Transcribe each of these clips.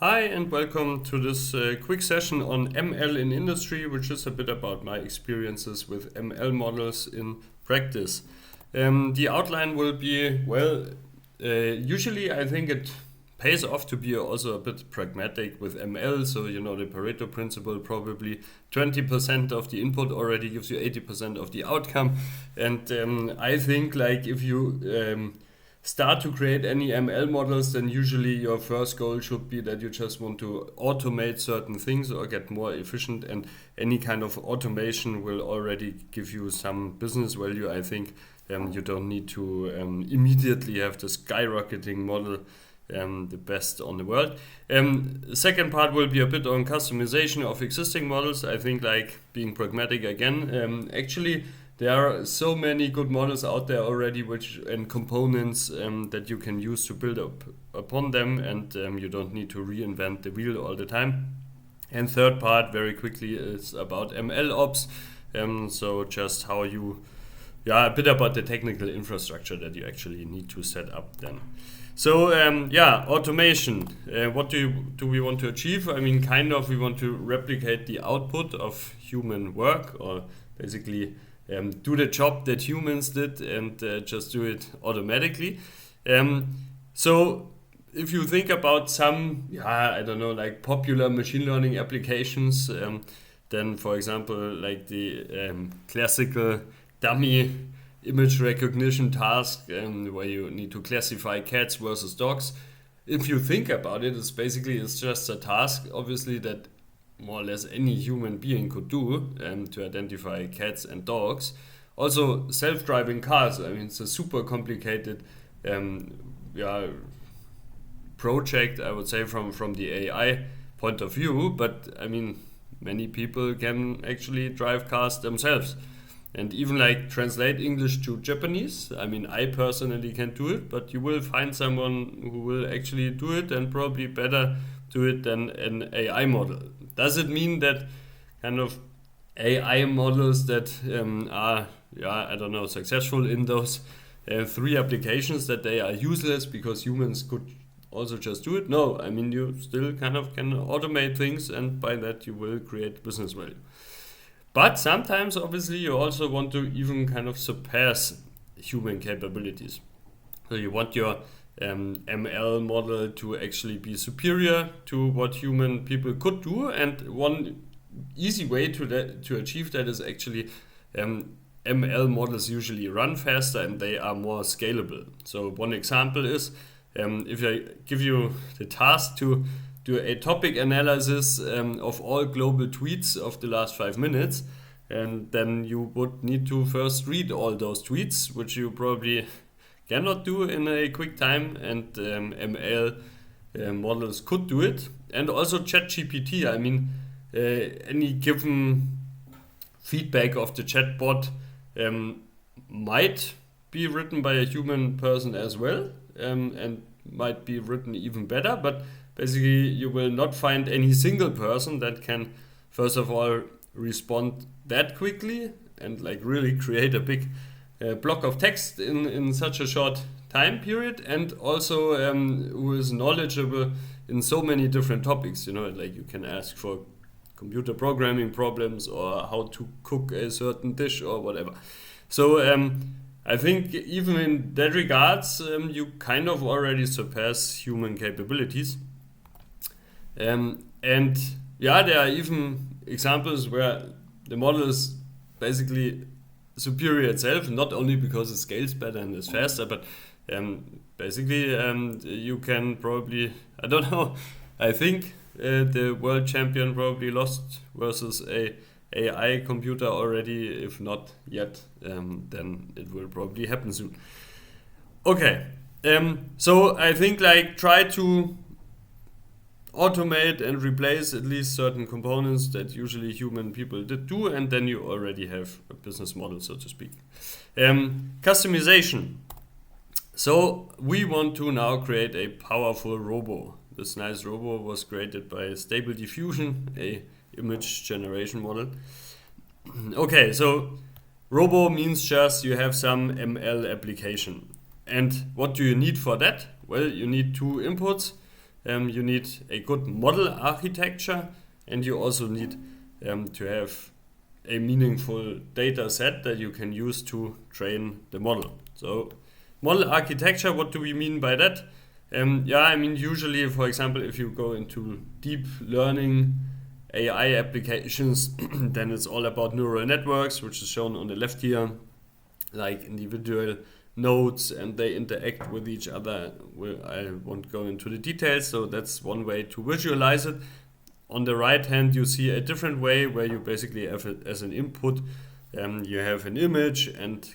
Hi and welcome to this quick session on ML in industry, which is a bit about my experiences with ML models in practice. The outline will be, usually I think it pays off to be also a bit pragmatic with ML. So, the Pareto principle, probably 20% of the input already gives you 80% of the outcome. And I think like if you start to create any ML models, then usually your first goal should be that you just want to automate certain things or get more efficient, and any kind of automation will already give you some business value. I think you don't need to immediately have the skyrocketing model, the best on the world. The second part will be a bit on customization of existing models. I think like being pragmatic again, actually there are so many good models out there already, and components that you can use to build up upon them, and you don't need to reinvent the wheel all the time. And third part, very quickly, is about ML ops. So just how a bit about the technical infrastructure that you actually need to set up then. So automation. What do we want to achieve? I mean, we want to replicate the output of human work, or basically do the job that humans did and just do it automatically. So if you think about some, like popular machine learning applications, then for example, like the classical dummy image recognition task, where you need to classify cats versus dogs. If you think about it, it's just a task, obviously, that more or less any human being could do, to identify cats and dogs. Also, self-driving cars. I mean, it's a super complicated project, I would say, from the AI point of view. But I mean, many people can actually drive cars themselves, and even like translate English to Japanese. I mean, I personally can do it, but you will find someone who will actually do it, and probably better do it than an AI model. Does it mean that kind of AI models that are, successful in those three applications, that they are useless because humans could also just do it? No, I mean, you still kind of can automate things, and by that you will create business value. But sometimes, obviously, you also want to even kind of surpass human capabilities. So you want your ML model to actually be superior to what human people could do, and one easy way to achieve that is actually ML models usually run faster and they are more scalable. So one example is, if I give you the task to do a topic analysis of all global tweets of the last 5 minutes, and then you would need to first read all those tweets, which you probably cannot do in a quick time, and ML models could do it. And also ChatGPT, I mean, any given feedback of the chatbot might be written by a human person as well, and might be written even better, but basically you will not find any single person that can, first of all, respond that quickly and like really create a big block of text in such a short time period, and also who is knowledgeable in so many different topics. Like you can ask for computer programming problems or how to cook a certain dish or whatever. So I think even in that regards, you kind of already surpass human capabilities. And there are even examples where the model is basically superior itself, not only because it scales better and is faster, but basically you can probably, I don't know, I think the world champion probably lost versus a AI computer already. If not yet, then it will probably happen soon. Okay, so I think like try to automate and replace at least certain components that usually human people did do, and then you already have a business model, so to speak. Customization. So we want to now create a powerful robo. This nice robo was created by Stable Diffusion, a image generation model. Okay, so robo means just you have some ML application. And what do you need for that? Well, you need two inputs. you need a good model architecture, and you also need to have a meaningful data set that you can use to train the model. So model architecture, what do we mean by that? Usually, for example, if you go into deep learning AI applications, then it's all about neural networks, which is shown on the left here, like individual nodes, and they interact with each other. I won't go into the details, so that's one way to visualize it. On the right hand, you see a different way where you basically have it as an input. You have an image, and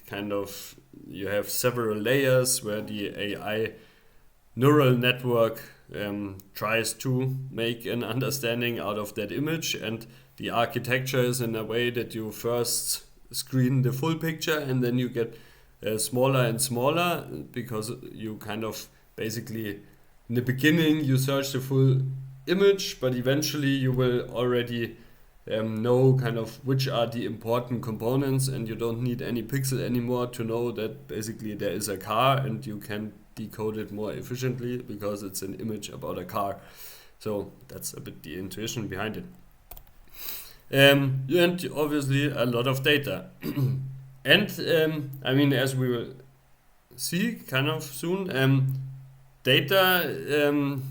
you have several layers where the AI neural network tries to make an understanding out of that image, and the architecture is in a way that you first screen the full picture, and then you get smaller and smaller, because you basically in the beginning you search the full image, but eventually you will already know which are the important components, and you don't need any pixel anymore to know that basically there is a car, and you can decode it more efficiently because it's an image about a car. So that's a bit the intuition behind it. And obviously a lot of data. And as we will see soon, data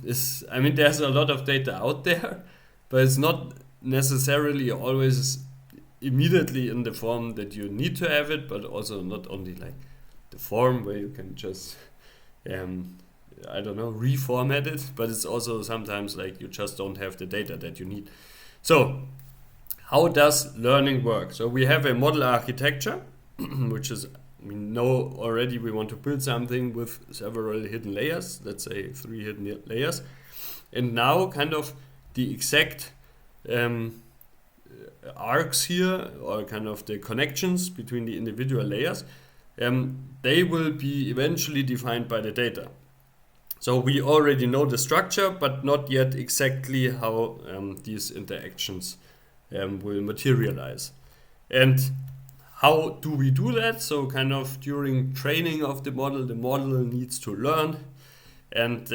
there's a lot of data out there, but it's not necessarily always immediately in the form that you need to have it, but also not only like the form where you can just reformat it, but it's also sometimes like you just don't have the data that you need. So how does learning work? So we have a model architecture, which is, we know already we want to build something with several hidden layers, let's say 3 hidden layers. And now the exact arcs here, or the connections between the individual layers, they will be eventually defined by the data. So we already know the structure, but not yet exactly how these interactions will materialize. And how do we do that? So during training of the model needs to learn, and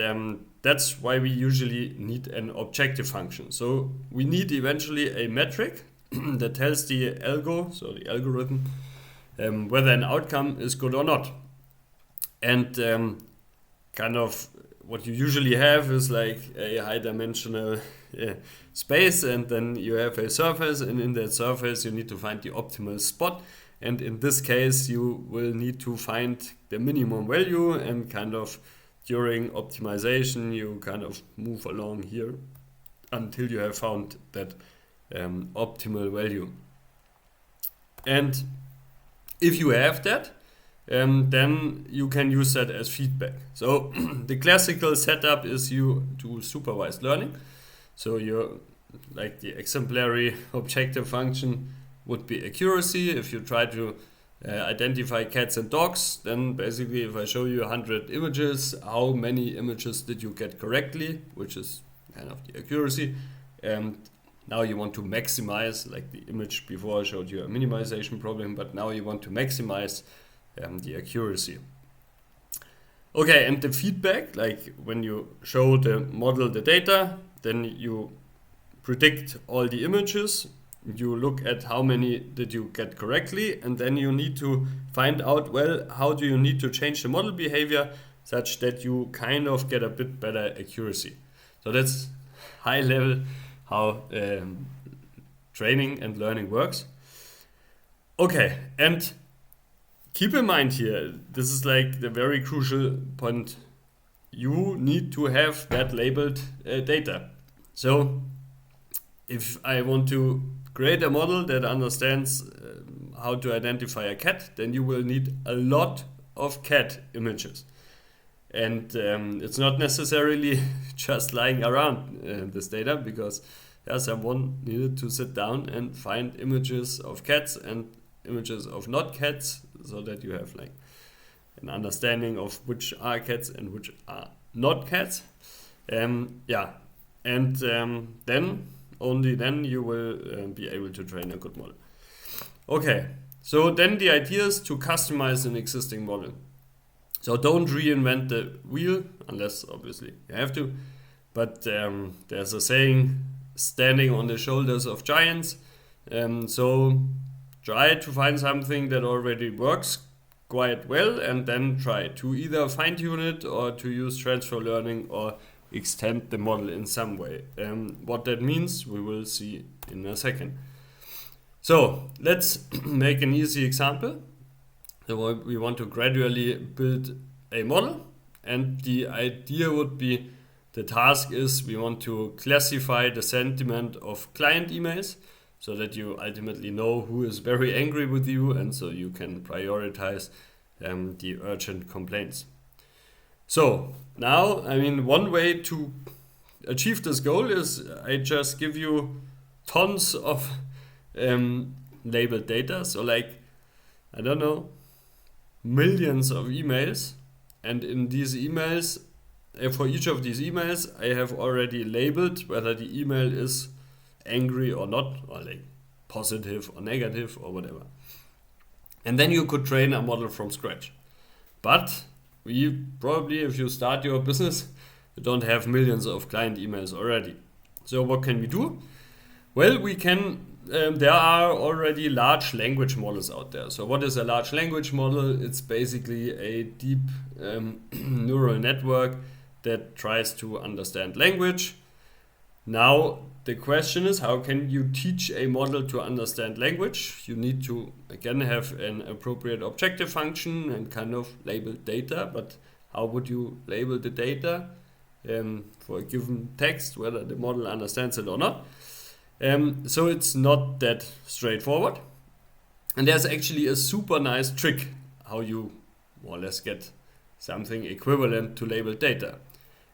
that's why we usually need an objective function. So we need eventually a metric that tells the algorithm, whether an outcome is good or not. And what you usually have is like a high-dimensional space, and then you have a surface, and in that surface you need to find the optimal spot. And in this case, you will need to find the minimum value, and during optimization, you move along here until you have found that optimal value. And if you have that, then you can use that as feedback. So the classical setup is you do supervised learning. So the exemplary objective function would be accuracy. If you try to identify cats and dogs, then basically if I show you 100 images, how many images did you get correctly, which is the accuracy. And now you want to maximize, like the image before showed you a minimization problem, but now you want to maximize the accuracy. Okay, and the feedback, like when you show the model the data, then you predict all the images, you look at how many did you get correctly, and then you need to find out, well, how do you need to change the model behavior such that you get a bit better accuracy. So that's high level how training and learning works. Okay, and keep in mind here, this is like the very crucial point. You need to have that labeled data. So if I want to create a model that understands how to identify a cat, then you will need a lot of cat images. And it's not necessarily just lying around this data, because someone needed to sit down and find images of cats and images of not cats, so that you have like an understanding of which are cats and which are not cats. Then only then you will be able to train a good model. Okay, so then the idea is to customize an existing model. So don't reinvent the wheel, unless obviously you have to. But there's a saying, standing on the shoulders of giants. So try to find something that already works quite well and then try to either fine tune it or to use transfer learning or extend the model in some way. What that means, we will see in a second. So let's make an easy example. So we want to gradually build a model, and the idea would be, the task is we want to classify the sentiment of client emails so that you ultimately know who is very angry with you, and so you can prioritize the urgent complaints. So now, I mean, one way to achieve this goal is I just give you tons of labeled data. So like, I don't know, millions of emails. And in these emails, for each of these emails, I have already labeled whether the email is angry or not, or like positive or negative or whatever. And then you could train a model from scratch. But we probably, if you start your business, you don't have millions of client emails already. So what can we do? Well, we can, there are already large language models out there. So what is a large language model? It's basically a deep neural network that tries to understand language. Now, the question is, how can you teach a model to understand language? You need to, again, have an appropriate objective function and kind of label data. But how would you label the data for a given text, whether the model understands it or not? So it's not that straightforward. And there's actually a super nice trick how you more or less get something equivalent to labeled data.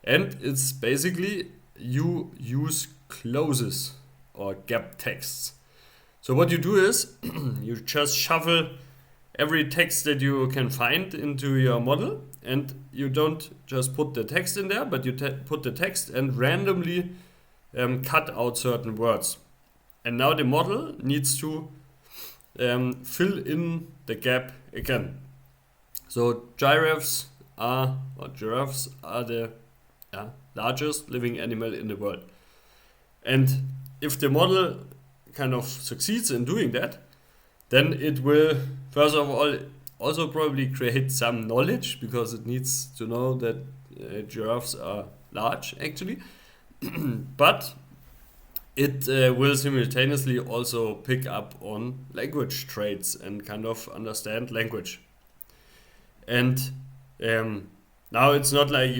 And it's basically you use clauses or gap texts. So what you do is you just shuffle every text that you can find into your model, and you don't just put the text in there, but you put the text and randomly cut out certain words. And now the model needs to fill in the gap again. So giraffes are the largest living animal in the world. And if the model kind of succeeds in doing that, then it will, first of all, also probably create some knowledge, because it needs to know that giraffes are large, actually. But it will simultaneously also pick up on language traits and kind of understand language. And now it's not like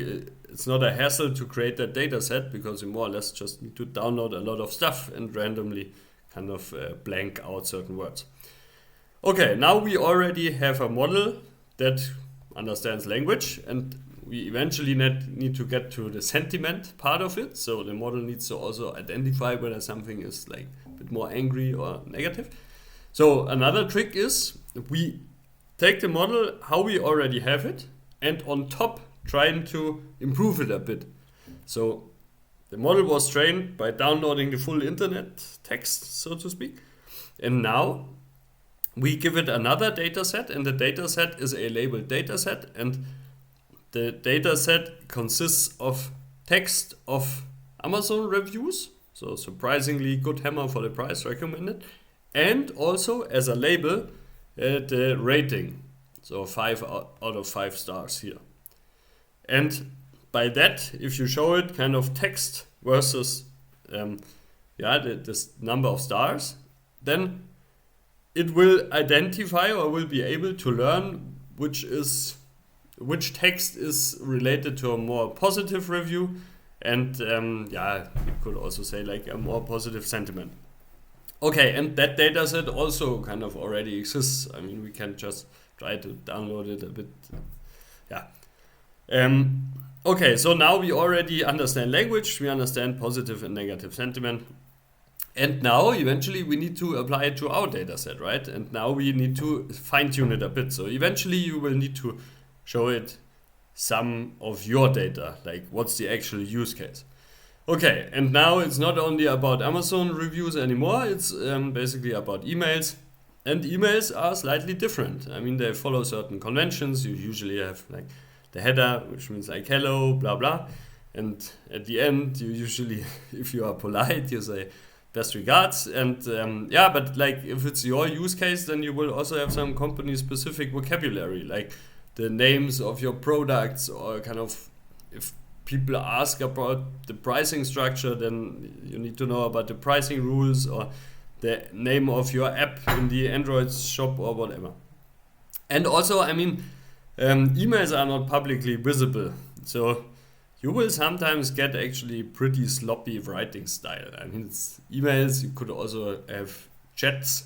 it's not a hassle to create that data set, because you more or less just need to download a lot of stuff and randomly kind of blank out certain words. Okay, now we already have a model that understands language, and we eventually need to get to the sentiment part of it. So the model needs to also identify whether something is like a bit more angry or negative. So another trick is we take the model how we already have it, and on top trying to improve it a bit. So the model was trained by downloading the full internet text, so to speak. And now we give it another data set, and the data set is a labeled data set, and the data set consists of text of Amazon reviews, so surprisingly good hammer for the price, recommended, and also as a label the rating, so 5 out of 5 stars here. And by that, if you show it kind of text versus this number of stars, then it will identify or will be able to learn which text is related to a more positive review, and you could also say like a more positive sentiment. Okay, and that data set also kind of already exists. I mean, we can just try to download it a bit. Okay, so now we already understand language, we understand positive and negative sentiment. And now eventually we need to apply it to our data set, right? And now we need to fine tune it a bit. So eventually you will need to show it some of your data, like what's the actual use case. Okay, and now it's not only about Amazon reviews anymore, it's basically about emails. And emails are slightly different. I mean, they follow certain conventions. You usually have like the header, which means like hello, blah, blah. And at the end, you usually, if you are polite, you say best regards. And yeah, but like if it's your use case, then you will also have some company specific vocabulary, like the names of your products, or kind of if people ask about the pricing structure, then you need to know about the pricing rules, or the name of your app in the Android shop or whatever. And also, I mean, emails are not publicly visible, so you will sometimes get actually pretty sloppy writing style. I mean, it's emails. You could also have chats,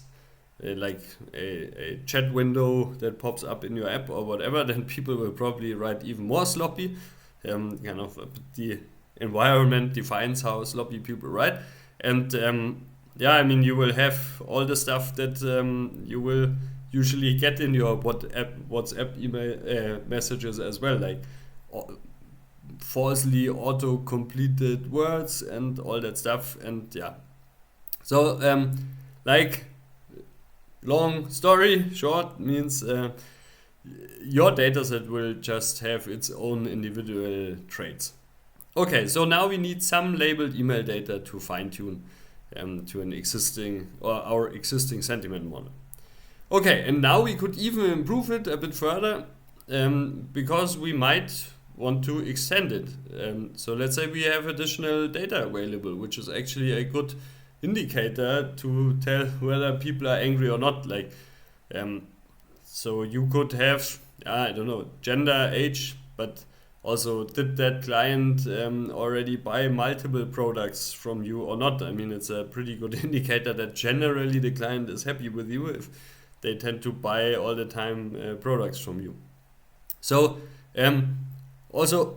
like a chat window that pops up in your app or whatever. Then people will probably write even more sloppy. Kind of the environment defines how sloppy people write. And yeah, I mean, you will have all the stuff that you will usually get in your WhatsApp email messages as well, like falsely auto-completed words and all that stuff. And yeah, so like, long story short means your dataset will just have its own individual traits. Okay, so now we need some labeled email data to fine-tune to an existing, or our existing sentiment model. Okay, and now we could even improve it a bit further, because we might want to extend it. So let's say we have additional data available, which is actually a good indicator to tell whether people are angry or not. Like, so you could have, I don't know, gender, age, but also did that client already buy multiple products from you or not? I mean, it's a pretty good indicator that generally the client is happy with you if they tend to buy all the time products from you. So also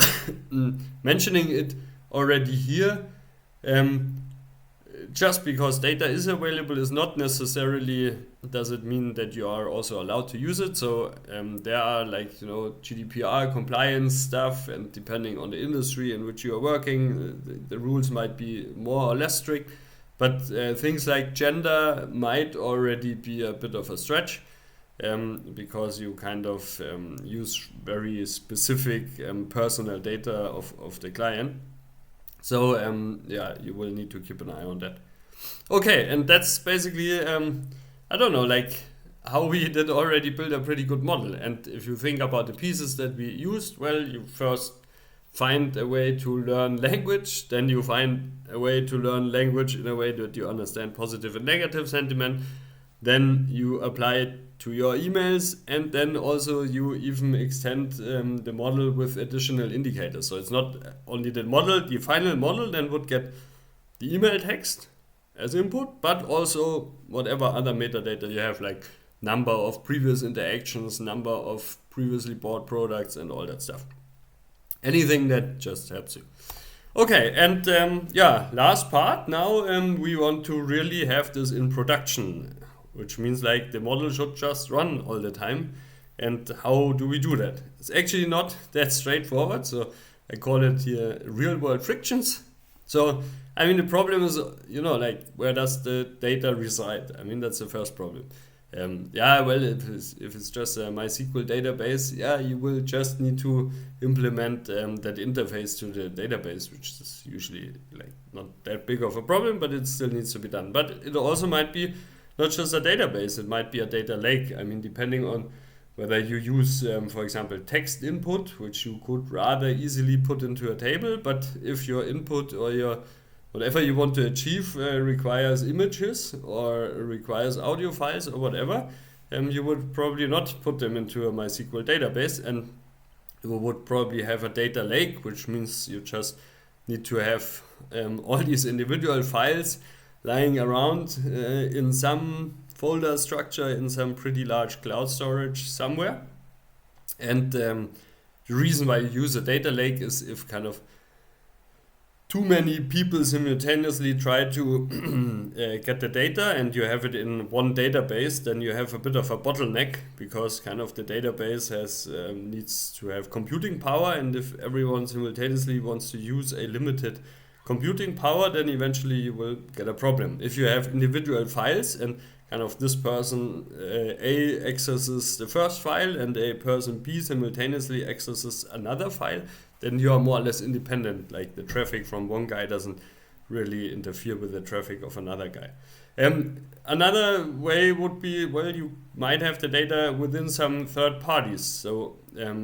mentioning it already here, just because data is available is not necessarily, does it mean that you are also allowed to use it. So there are, like, you know, GDPR compliance stuff, and depending on the industry in which you are working, the rules might be more or less strict. But things like gender might already be a bit of a stretch, because you kind of use very specific personal data of the client. So yeah, you will need to keep an eye on that. Okay, and that's basically, I don't know, like how we did already build a pretty good model. And if you think about the pieces that we used, well, you first find a way to learn language, then you find a way to learn language in a way that you understand positive and negative sentiment, then you apply it to your emails, and then also you even extend the model with additional indicators. So it's not only the model, the final model then would get the email text as input, but also whatever other metadata you have, like number of previous interactions, number of previously bought products, and all that stuff. Anything that just helps you. Okay, and yeah, last part. Now we want to really have this in production, which means like the model should just run all the time. And how do we do that? It's actually not that straightforward. So I call it here real world frictions. So I mean, the problem is, you know, like, where does the data reside? I mean, that's the first problem. Yeah, well, if it's just a MySQL database, yeah, you will just need to implement that interface to the database, which is usually like not that big of a problem, but it still needs to be done. But it also might be not just a database, it might be a data lake. I mean, depending on whether you use, for example, text input, which you could rather easily put into a table, but if your input or your whatever you want to achieve requires images or requires audio files or whatever, you would probably not put them into a MySQL database, and you would probably have a data lake, which means you just need to have all these individual files lying around in some folder structure in some pretty large cloud storage somewhere. And the reason why you use a data lake is if kind of too many people simultaneously try to get the data and you have it in one database, then you have a bit of a bottleneck, because kind of the database has needs to have computing power, and if everyone simultaneously wants to use a limited computing power, then eventually you will get a problem. If you have individual files and kind of this person A accesses the first file and a person B simultaneously accesses another file, then you are more or less independent. Like the traffic from one guy doesn't really interfere with the traffic of another guy. Another way would be, well, you might have the data within some third parties. So,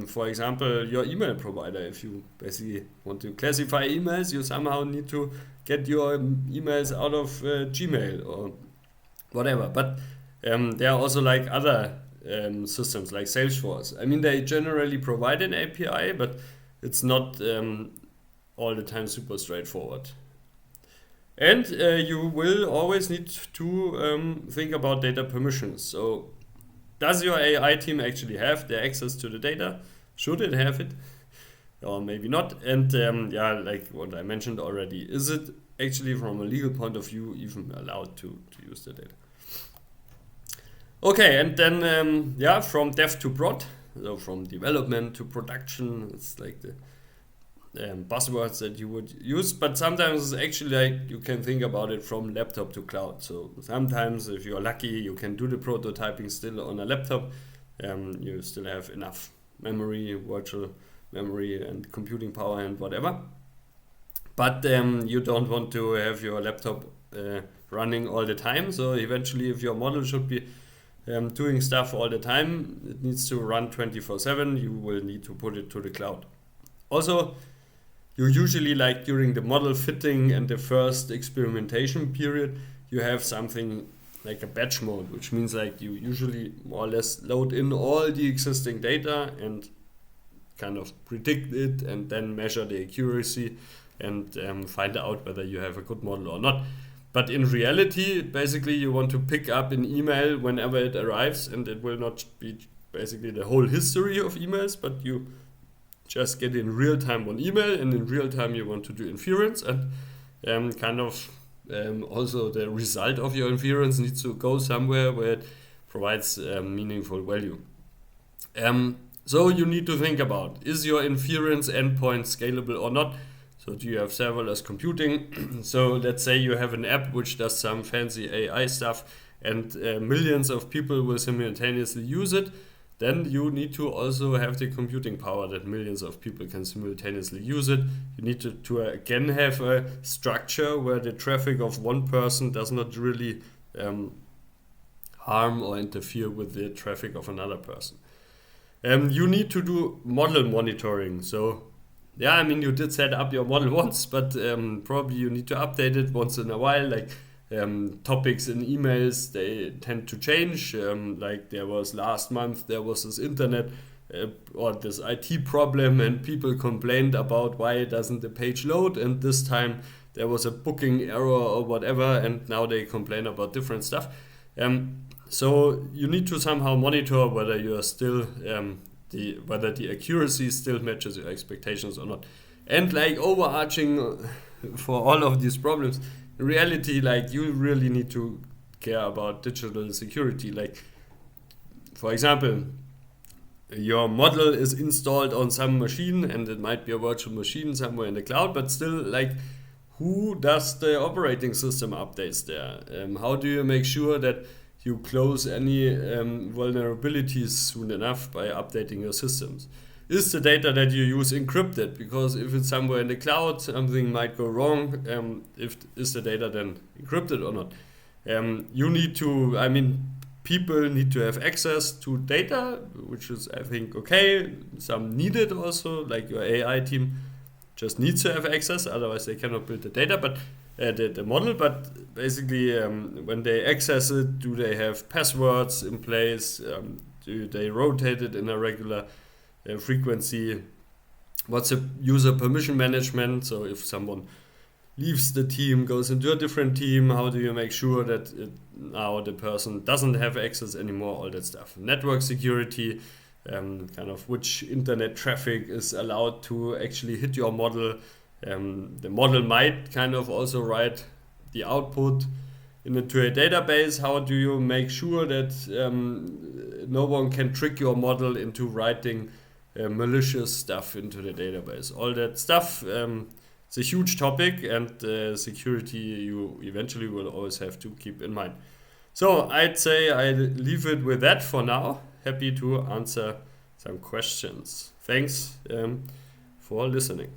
for example, your email provider, if you basically want to classify emails, you somehow need to get your emails out of Gmail or whatever. But there are also like other systems like Salesforce. I mean, they generally provide an API, but it's not all the time super straightforward. And you will always need to think about data permissions. So, does your AI team actually have the access to the data? Should it have it? Or maybe not? And yeah, like what I mentioned already, is it actually from a legal point of view even allowed to use the data? Okay, and then yeah, from dev to prod, so from development to production, it's like the buzzwords that you would use, but sometimes it's actually like you can think about it from laptop to cloud. So sometimes if you're lucky, you can do the prototyping still on a laptop. You still have enough memory, virtual memory and computing power and whatever. But you don't want to have your laptop running all the time. So eventually if your model should be doing stuff all the time, it needs to run 24/7, you will need to put it to the cloud. Also, you usually, like during the model fitting and the first experimentation period, you have something like a batch mode, which means like you usually more or less load in all the existing data and kind of predict it and then measure the accuracy and find out whether you have a good model or not. But in reality, basically you want to pick up an email whenever it arrives, and it will not be basically the whole history of emails, but you just get in real time one email, and in real time you want to do inference, and kind of also the result of your inference needs to go somewhere where it provides meaningful value. So you need to think about, is your inference endpoint scalable or not? So do you have serverless computing? So let's say you have an app which does some fancy AI stuff, and millions of people will simultaneously use it. Then you need to also have the computing power that millions of people can simultaneously use it. You need to again have a structure where the traffic of one person does not really harm or interfere with the traffic of another person. You need to do model monitoring. So yeah, I mean, you did set up your model once, but probably you need to update it once in a while. Like topics in emails, they tend to change. Like there was last month, there was this internet or this IT problem, and people complained about why doesn't the page load, and this time there was a booking error or whatever, and now they complain about different stuff. So you need to somehow monitor whether you are still whether the accuracy still matches your expectations or not. And like overarching for all of these problems, in reality, like you really need to care about digital security. Like, for example, your model is installed on some machine, and it might be a virtual machine somewhere in the cloud, but still, like, who does the operating system updates there? How do you make sure that you close any vulnerabilities soon enough by updating your systems? Is the data that you use encrypted? Because if it's somewhere in the cloud, something might go wrong. Is the data then encrypted or not? You need to, I mean, people need to have access to data, which is, I think, okay. Some need it also, like your AI team just needs to have access, otherwise they cannot build the data, but the model. But basically, when they access it, do they have passwords in place? Do they rotate it in a regular frequency? What's the user permission management? So if someone leaves the team, goes into a different team, how do you make sure that now the person doesn't have access anymore? All that stuff. Network security, kind of which internet traffic is allowed to actually hit your model. The model might kind of also write the output into a database. How do you make sure that no one can trick your model into writing malicious stuff into the database? All that stuff. It's a huge topic, and security you eventually will always have to keep in mind. So I'd say I leave it with that for now. Happy to answer some questions. Thanks for listening.